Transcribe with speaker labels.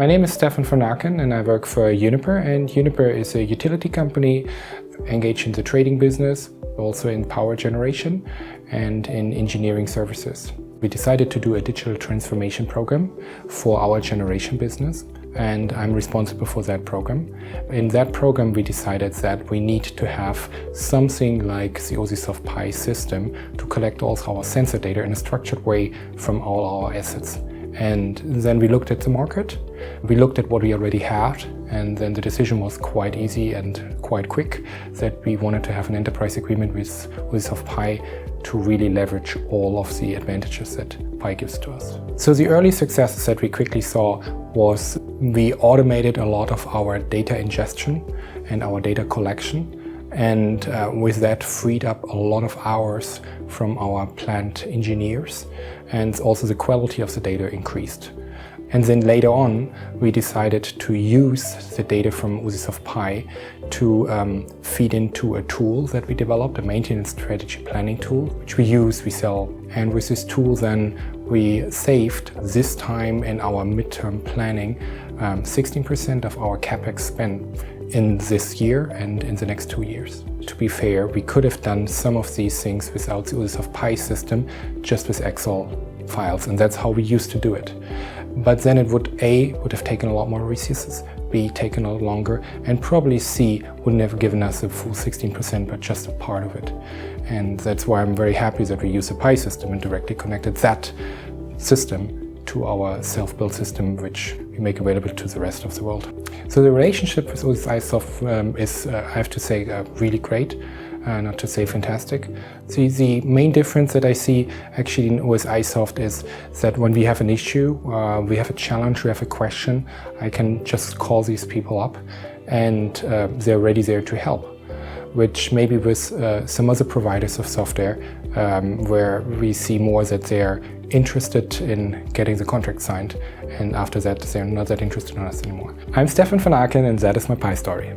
Speaker 1: My name is Stephan from Aaken and I work for Uniper, and Uniper is a utility company engaged in the trading business, also in power generation and in engineering services. We decided to do a digital transformation program for our generation business, and I'm responsible for that program. In that program we decided that we need to have something like the OSIsoft PI System to collect all our sensor data in a structured way from all our assets. And then we looked at the market, we looked at what we already had, and then the decision was quite easy and quite quick that we wanted to have an enterprise agreement with OSIsoft PI to really leverage all of the advantages that PI gives to us. So the early successes that we quickly saw was we automated a lot of our data ingestion and our data collection, and with that freed up a lot of hours from our plant engineers, and also the quality of the data increased. And then later on we decided to use the data from OSIsoft PI to feed into a tool that we developed, a maintenance strategy planning tool, which we use, we sell. And with this tool then we saved this time in our midterm planning 16% of our CAPEX spend in this year and in the next 2 years. To be fair, we could have done some of these things without the OSIsoft PI system, just with Excel files, and that's how we used to do it. But then it would have taken a lot more resources, B, taken a lot longer, and probably C, wouldn't have given us the full 16%, but just a part of it. And that's why I'm very happy that we use the PI system and directly connected that system to our self-built system, which we make available to the rest of the world. So the relationship with OSIsoft is, I have to say, really great. Not to say fantastic. The main difference that I see actually in OSIsoft is that when we have an issue, we have a challenge, we have a question, I can just call these people up and they're already there to help. Which maybe with some other providers of software, where we see more that they're interested in getting the contract signed, and after that they're not that interested in us anymore. I'm Stephan von Aaken and that is my PI story.